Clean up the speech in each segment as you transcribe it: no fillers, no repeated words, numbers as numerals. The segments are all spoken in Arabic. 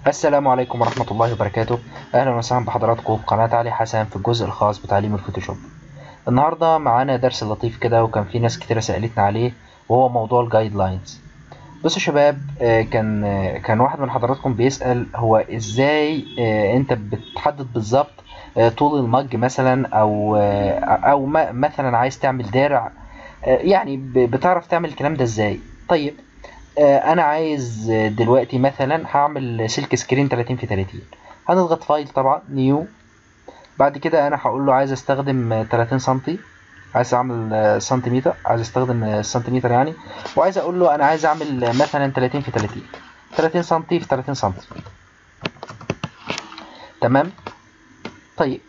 السلام عليكم ورحمة الله وبركاته. أهلا وسهلا بحضراتكم في قناة علي حسن في الجزء الخاص بتعليم الفوتوشوب. النهاردة معانا درس لطيف كده، وكان في ناس كتيرة سألتنا عليه، وهو موضوع الجايد لاينز. بصوا يا شباب، كان واحد من حضراتكم بيسأل هو ازاي انت بتحدد بالظبط طول المج مثلا، او مثلا عايز تعمل دارع، يعني بتعرف تعمل الكلام ده ازاي؟ طيب، انا عايز دلوقتي مثلا هعمل سلك سكرين 30 في 30. هنضغط فايل طبعا، نيو. بعد كده انا هقول له عايز استخدم 30 سنتي، عايز اعمل سنتيمتر، عايز استخدم السنتيمتر يعني. وعايز اقول له انا عايز اعمل مثلا 30 في 30، 30 سنتي في 30 سنتي. تمام. طيب،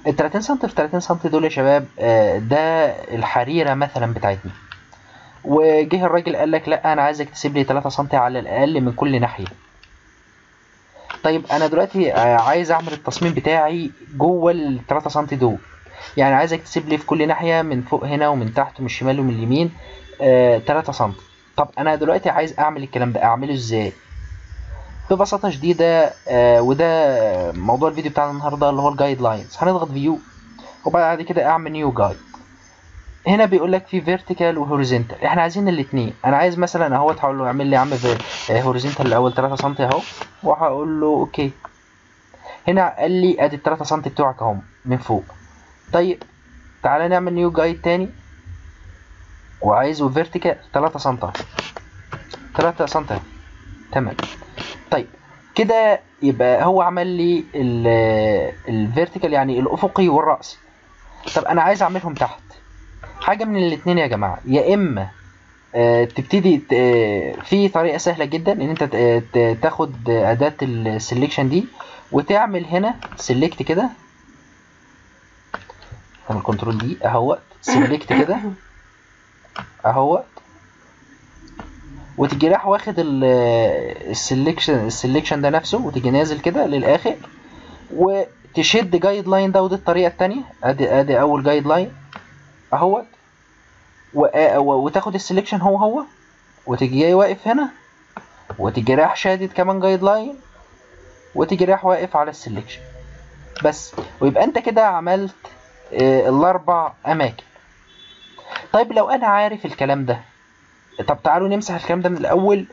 ال 30 سنتي في 30 سنتي دول يا شباب، ده الحريرة مثلا بتاعتنا. وجه الراجل قال لك لا، انا عايزك تسيب لي 3 سنتي على الاقل من كل ناحية. طيب انا دلوقتي عايز اعمل التصميم بتاعي جوه ال 3 سم دول، يعني عايزك تسيب لي في كل ناحيه، من فوق هنا ومن تحت ومن الشمال ومن اليمين 3 سم. طب انا دلوقتي عايز اعمل الكلام ده، اعمله ازاي؟ ببساطه شديده، وده موضوع الفيديو بتاعنا النهارده اللي هو الجايد لاينز. هنضغط فيو وبعد كده اعمل نيو جايد. هنا بيقول لك في فيرتيكال وهوريزونتال، احنا عايزين الاثنين. انا عايز مثلا اهوت، هقول له اعمل لي يا عم هوريزونتال الاول 3 سم اهو، وهقول له اوكي. هنا قال لي ادي ال 3 سم بتوعك اهم من فوق. طيب تعالى نعمل نيو جايد تاني، وعايزه فيرتيكال 3 سم، 3 سم. تمام. طيب كده يبقى هو عمل لي الفيرتيكال يعني الافقي والرأسي. طب انا عايز اعملهم تحت. حاجه من الاثنين يا جماعه، يا اما تبتدي في طريقه سهله جدا ان انت تاخد اداه السلكشن دي وتعمل هنا سيلكت كده، اعمل كنترول دي اهوت، سيلكت كده اهوت، وتيجي رايح واخد السلكشن ده نفسه، وتيجي نازل كده للاخر وتشد جايد لاين ده. ودي الطريقه الثانيه، ادي اول جايد لاين اهوت، وتاخد السلكشن هو وتيجي جاي واقف هنا، وتيجي رايح شادد كمان جايد لاين، وتيجي رايح واقف على السلكشن بس. ويبقى انت كده عملت الاربع اماكن. طيب لو انا عارف الكلام ده، طب تعالوا نمسح الكلام ده من الاول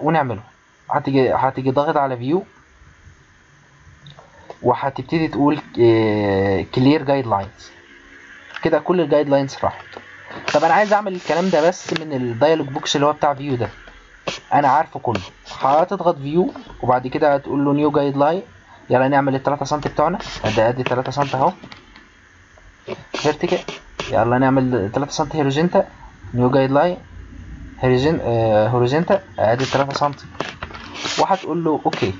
ونعمله. هتيجي ضاغط على فيو، وهتبتدي تقول كلير جايد لاينز. كده كل الجايد لاينز راحت. طب انا عايز اعمل الكلام ده بس من الدايلوج بوكس اللي هو بتاع فيو ده، انا عارفه كله. هتضغط فيو وبعد كده هتقول له نيو جايد لاين. يلا نعمل ال 3 سم بتوعنا، ادي 3 سم اهو فيرتيكال. يلا نعمل 3 سم هوريزونتال، نيو جايد لاين هوريزونتال، ادي 3 سم، وهتقول له اوكي.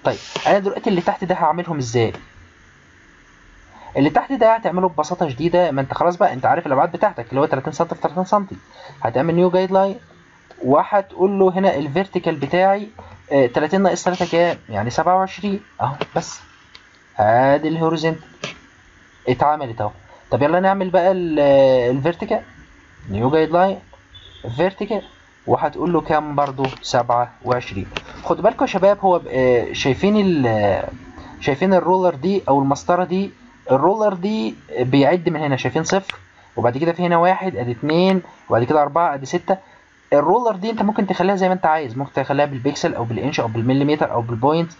طيب انا دلوقتي اللي تحت ده هعملهم ازاي؟ اللي تحت ده هتعمله ببساطه شديده، ما انت خلاص بقى انت عارف الابعاد بتاعتك اللي هو 30 سم في 30 سم. هتعمل نيو جايد لاين، وهتقول له هنا الفيرتيكال بتاعي 30 ناقص 3 كام؟ يعني 27 اهو بس. ادي الهوريزونتال اتعملت اهو. طب يلا نعمل بقى الفيرتيكال، نيو جايد لاين فيرتيكال، وهتقول له كام برضو؟ 27. خدوا بالكم يا شباب، هو شايفين الرولر دي او المسطره دي؟ الرولر دي بيعد من هنا، شايفين صفر، وبعد كده في هنا واحد، ادي اتنين، وبعد كده اربعه، ادي سته. الرولر دي انت ممكن تخليها زي ما انت عايز، ممكن تخليها بالبيكسل او بالانش او بالمليمتر او بالبوينت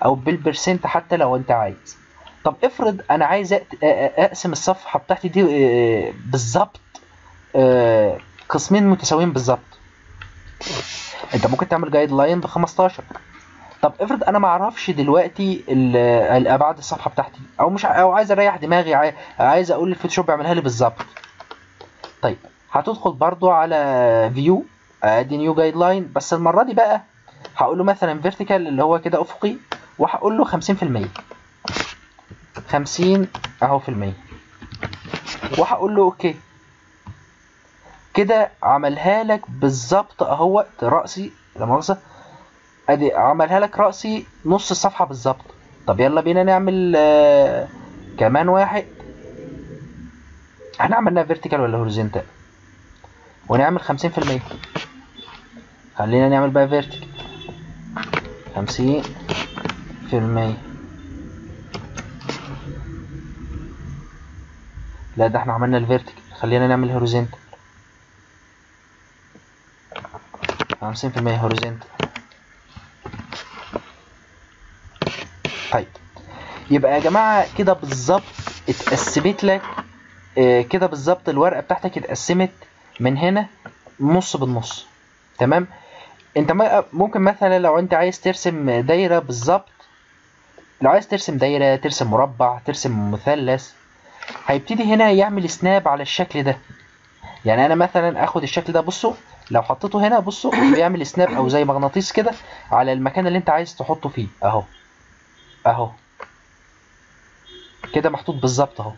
او بالبرسنت حتى لو انت عايز. طب افرض انا عايز اقسم الصفحه بتاعتي دي بالظبط قسمين متساويين بالظبط. انت ممكن تعمل جايد لاين ب 15. طب افرض انا ما اعرفش دلوقتي الابعاد الصفحه بتاعتي، او مش او عايز اريح دماغي، عايز اقول للفوتوشوب يعملها لي بالظبط. طيب هتدخل برضو على فيو، ادي نيو جايد لاين، بس المره دي بقى هقول له مثلا فيرتيكال اللي هو كده افقي، وهقول له 50%، 50 اهو في المية، وهقول له اوكي. كده عملها لك بالظبط اهوت رأسي، لا مؤاخذة، ادي عملها لك رأسي نص الصفحة بالظبط. طب يلا بينا نعمل كمان واحد. احنا عملنا فيرتيكال ولا هوريزونتال؟ ونعمل 50%، خلينا نعمل بقى فيرتيكال 50%. لا ده احنا عملنا الفيرتيكال، خلينا نعمل هوريزونتال 50% هوريزونتال. طيب يبقى يا جماعة كده بالظبط اتقسمت لك كده بالظبط الورقة بتاعتك اتقسمت من هنا نص بالنص. تمام. انت ممكن مثلا لو انت عايز ترسم دايرة بالظبط، لو عايز ترسم دايرة، ترسم مربع، ترسم مثلث، هيبتدي هنا يعمل سناب على الشكل ده. يعني انا مثلا اخد الشكل ده، بصوا لو حطيته هنا بصوا بيعمل سناب او زي مغناطيس كده على المكان اللي انت عايز تحطه فيه. اهو اهو كده محطوط بالظبط اهو.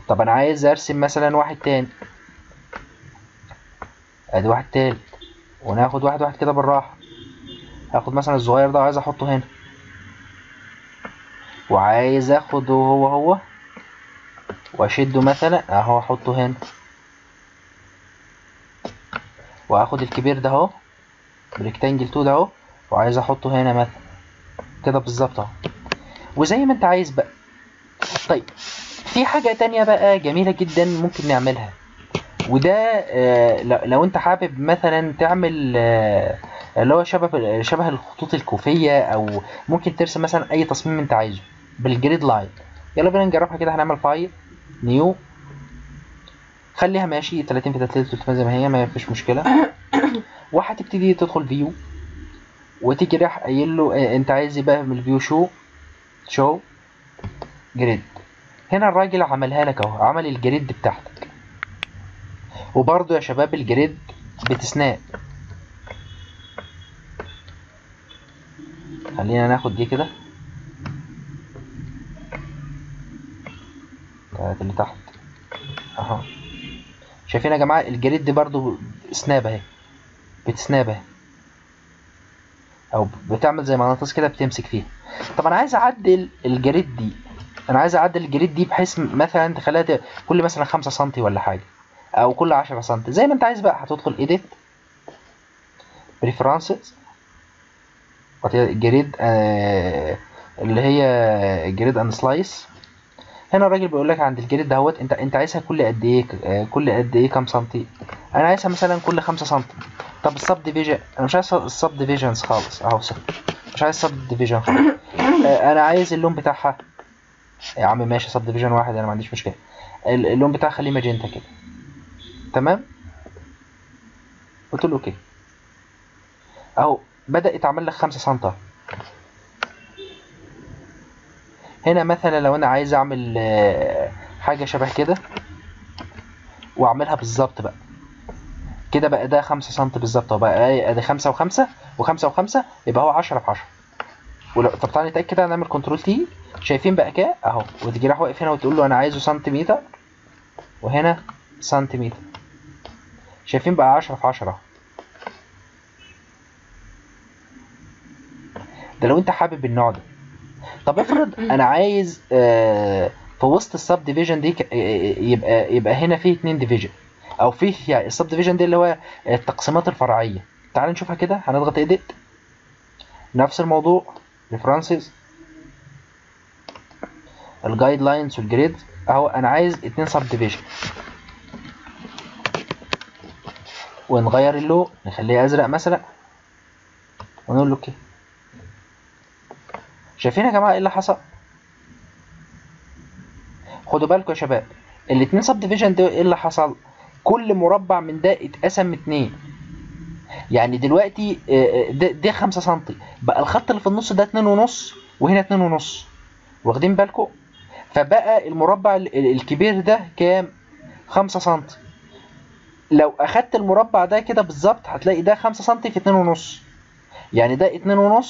طب انا عايز ارسم مثلا واحد تاني، ادي واحد تالت، وناخد واحد واحد كده بالراحة. هاخد مثلا الصغير ده وعايز احطه هنا، وعايز اخده هو واشده مثلا اهو احطه هنا، واخد الكبير ده اهو بريكتانجل 2 ده اهو وعايز احطه هنا مثلا كده بالظبط اهو، وزي ما انت عايز بقى. طيب في حاجة تانية بقى جميلة جدا ممكن نعملها، وده لو انت حابب مثلا تعمل اللي هو شبه الخطوط الكوفية، او ممكن ترسم مثلا اي تصميم انت عايزه بالجريد لاين. يلا بينا نجربها كده. هنعمل فايل نيو، خليها ماشي 30 في 300 زي ما هي، ما فيش مشكلة. وهتبتدي تدخل فيو وتيجي رايح قايل له انت عايز يبقى من الفيو شو جريد. هنا الراجل عملها لك اهو، عمل الجريد بتاعتك. وبرضو يا شباب الجريد بتسناب. خلينا ناخد دي كده بتاعت اللي تحت اهو. شايفين يا جماعة الجريد دي برضو سناب اهي، بتسناب اهي، او بتعمل زي مغناطيس كده بتمسك فيها. طب انا عايز اعدل الجريد دي، انا عايز اعدل الجريد دي بحيث مثلا تخليها كل مثلا 5 سم ولا حاجة، او كل 10 سم زي ما انت عايز بقى. هتدخل ايديت بريفرنسز جريد اللي هي جريد اند سلايس. هنا الراجل بيقول لك عند الجريد دهوت انت عايزها كل قد ايه، كل قد ايه كام سنتي. انا عايزها مثلا كل 5 سم. طب السب ديفيجن انا مش عايز السب ديفيجنز خالص اهو، مش عايز سب ديفيجن خالص. انا عايز اللون بتاعها يا عم ماشي سب ديفيجن واحد انا ما عنديش مشكله. اللون بتاعها خليه ماجنتا كده. تمام. قلت له اوكي اهو بدأ يتعمل لك 5 سم. هنا مثلا لو انا عايز اعمل حاجه شبه كده واعملها بالظبط بقى كده، بقى ده 5 سم بالظبط اهو، بقى ادي 5 و5 و5 و5 يبقى هو 10 في 10. ولو طب تعالى نتاكد كده، هنعمل كنترول تي. شايفين بقى كده اهو، وتيجي راح واقف هنا وتقول له انا عايزه سنتيمتر، وهنا سنتيمتر. شايفين بقى 10 في 10 اهو. ده لو انت حابب النوع ده. طب افرض انا عايز في وسط السب ديفيجن دي يبقى هنا فيه 2 ديفيجن، او فيه يعني السب ديفيجن دي اللي هو التقسيمات الفرعيه. تعال نشوفها كده. هنضغط ايديت، نفس الموضوع ريفرنسز الجايد لاينز والجريد اهو. انا عايز 2 سب ديفيجن، ونغير اللون نخليه ازرق مثلا ونقول له اوكي. شايفين يا جماعه ايه اللي حصل؟ خدوا بالكم يا شباب، الاتنين سب ديفيجن ده ايه اللي حصل؟ كل مربع من ده اتقسم 2. يعني دلوقتي ده 5 سم، بقى الخط اللي في النص ده 2.5 وهنا 2.5. واخدين بالكم؟ فبقى المربع الكبير ده كام؟ 5 سم. لو اخدت المربع ده كده بالظبط هتلاقي ده 5 سم في 2.5، يعني ده 2.5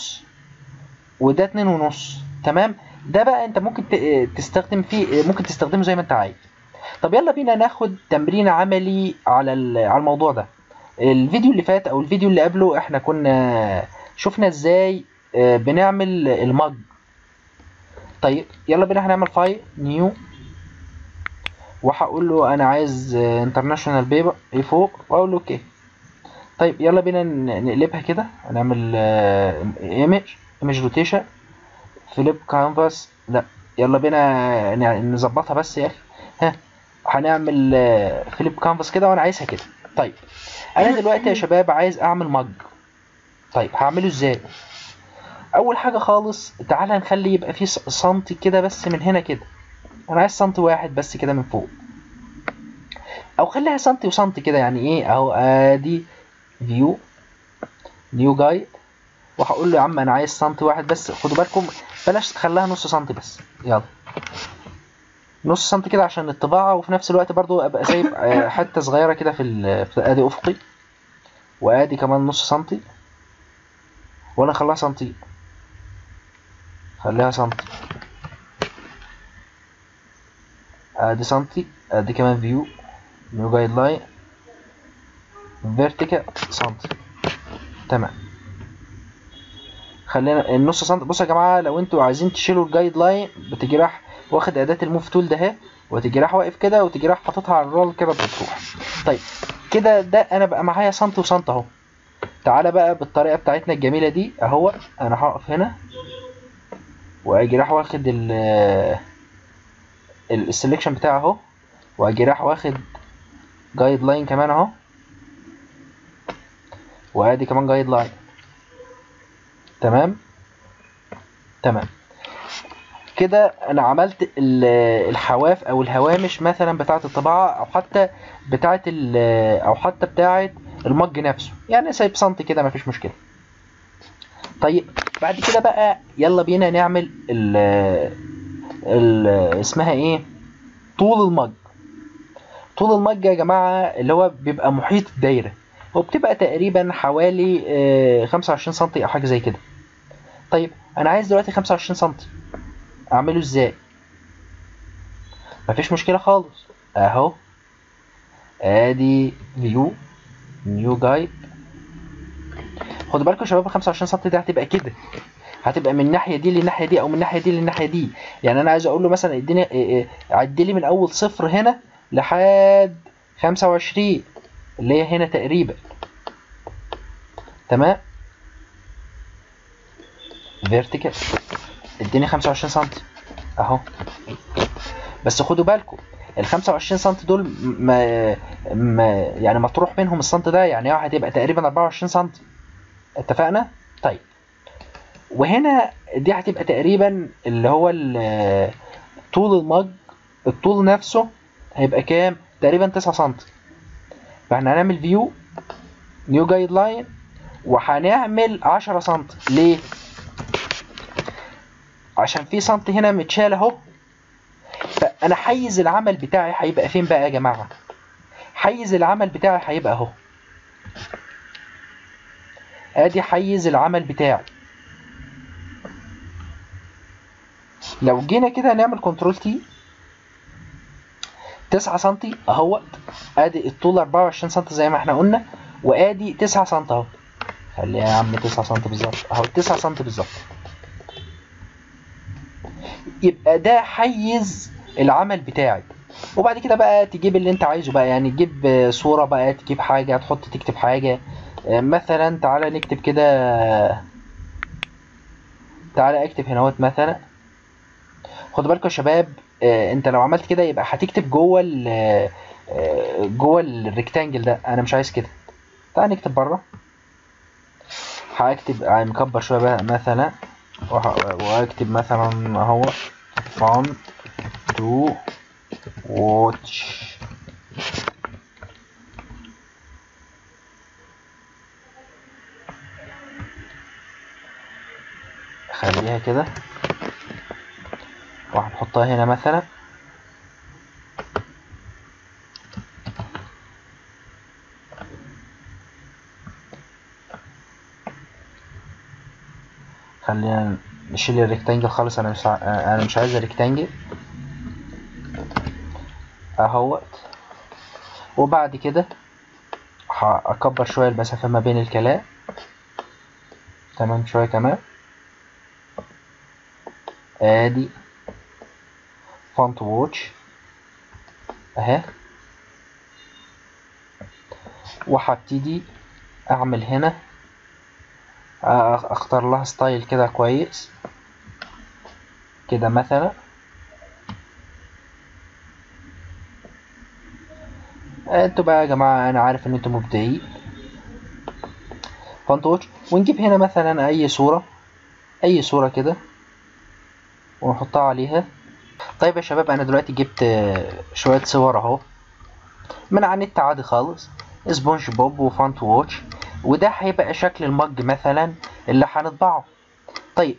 وده 2.5. تمام. ده بقى انت ممكن تستخدم فيه، ممكن تستخدمه زي ما انت عايز. طب يلا بينا ناخد تمرين عملي على الموضوع ده. الفيديو اللي فات او الفيديو اللي قبله احنا كنا شفنا ازاي بنعمل المج. طيب يلا بينا هنعمل فايل نيو، وهقول له انا عايز انترناشونال بيبر اي فوق، واقول له اوكي. طيب يلا بينا نقلبها كده، هنعمل ايمج روتيشن، فليب كانفاس. لا يلا بينا نظبطها بس يا اخي. ها، هنعمل فليب كانفاس كده وانا عايزها كده. طيب انا دلوقتي يا شباب عايز اعمل مج. طيب هعمله ازاي؟ اول حاجه خالص تعالى نخلي يبقى فيه سنتي كده بس من هنا كده، انا عايز سنتي واحد بس كده من فوق، او خليها سنتي وسنتي كده، يعني ايه اهو. ادي فيو نيو جاي، وهقول له يا عم انا عايز سنتي واحد بس. خدوا بالكم بلاش تخليها نص سنتي بس، يلا نص سنتي كده عشان الطباعه، وفي نفس الوقت برضو ابقى سايب حته صغيره كده في ادي افقي، وادي كمان نص سنتي، ولا خليها سنتي، خليها سنتي، ادي سنتي، ادي كمان فيو نيو جايد لاين فيرتيكال سنتي. تمام، خلينا النص سنتي. بصوا يا جماعه لو انتوا عايزين تشيلوا الجايد لاين بتيجي راح واخد اداه الموف تول ده اهي، وتيجي راح واقف كده، وتيجي راح حاططها على الرول كده بتروح. طيب كده ده انا بقى معايا سنتي وسنتي اهو. تعالى بقى بالطريقه بتاعتنا الجميله دي اهو، انا هقف هنا واجي راح واخد السلكشن بتاعه اهو، واجي راح واخد جايد لاين كمان اهو، وادي كمان جايد لاين. تمام تمام كده انا عملت الحواف او الهوامش مثلا بتاعه الطباعه، او حتى بتاعه المج نفسه، يعني سايب سنتي كده مفيش مشكله. طيب بعد كده بقى يلا بينا نعمل ال اسمها ايه، طول المج. طول المج يا جماعه اللي هو بيبقى محيط الدايره، وبتبقى تقريبا حوالي 25 سنتي او حاجه زي كده. طيب انا عايز دلوقتي 25 سنتي، اعمله ازاي؟ مفيش مشكله خالص اهو، ادي فيو نيو جايد. خدوا بالكم يا شباب ال 25 سم دي هتبقى كده، هتبقى من الناحيه دي للناحيه دي، او من الناحيه دي للناحيه دي. يعني انا عايز اقول له مثلا اديني عد لي من اول صفر هنا لحد 25 اللي هي هنا تقريبا. تمام، فيرتيكال اديني 25 سم اهو. بس خدوا بالكم ال 25 سم دول يعني مطروح منهم السنت ده، يعني هتبقى تقريبا 24 سم. اتفقنا؟ طيب وهنا دي هتبقى تقريبا اللي هو طول المج، الطول نفسه هيبقى كام؟ تقريبا 9 سم. فاحنا هنعمل فيو نيو جايد لاين وهنعمل 10 سم. ليه؟ عشان في سم هنا متشال اهو. فانا حيز العمل بتاعي هيبقى فين بقى يا جماعه؟ حيز العمل بتاعي هيبقى اهو، ادي حيز العمل بتاعي. لو جينا كده نعمل كنترول تي 9 سم اهوت، ادي الطول 24 سم زي ما احنا قلنا، وادي 9 سم اهو. خليها يا عم 9 سم بالظبط اهو، 9 سم بالظبط. يبقى ده حيز العمل بتاعي. وبعد كده بقى تجيب اللي انت عايزه بقى، يعني تجيب صورة بقى، تجيب حاجة تحط، تكتب حاجة. مثلا تعالى نكتب كده، تعالى اكتب هنا مثلا. خدوا بالكم يا شباب انت لو عملت كده يبقى هتكتب جوه جوه الريكتانجل ده، انا مش عايز كده. تعالى نكتب بره، هكتب مكبر شويه بقى مثلا، واكتب مثلا اهو fun to watch. خليها كده وهنحطها هنا مثلا. خلينا نشيل الريكتانجل خالص، انا مش عايز الريكتانجل اهوت. وبعد كده هكبر شويه المسافه ما بين الكلام. تمام، شويه كمان، ادي فونت واتش اهي. وهبتدي اعمل هنا اختار لها ستايل كده كويس كده مثلا. انتوا بقى يا جماعة انا عارف ان انتوا مبدعين. فونت واتش، ونجيب هنا مثلا اي صورة كده ونحطها عليها. طيب يا شباب انا دلوقتي جبت شوية صور اهو من على النت عادي خالص، سبونج بوب وفونت واتش، وده هيبقى شكل المج مثلا اللي هنطبعه. طيب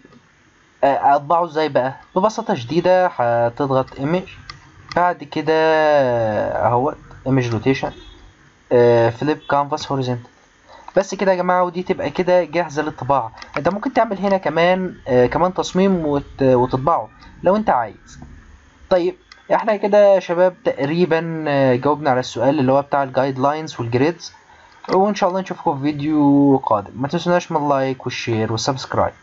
اطبعه ازاي بقى؟ ببساطة شديدة هتضغط ايمج، بعد كده اهوت ايمج روتيشن، فليب كانفاس هوريزونتال، بس كده يا جماعة، ودي تبقى كده جاهزة للطباعة. انت ممكن تعمل هنا كمان تصميم وتطبعه لو انت عايز. طيب احنا كده يا شباب تقريبا جاوبنا على السؤال اللي هو بتاع الجايد لاينز والجريدز، وان شاء الله نشوفكم في فيديو قادم. ما تنسوناش من اللايك والشير والسبسكرايب.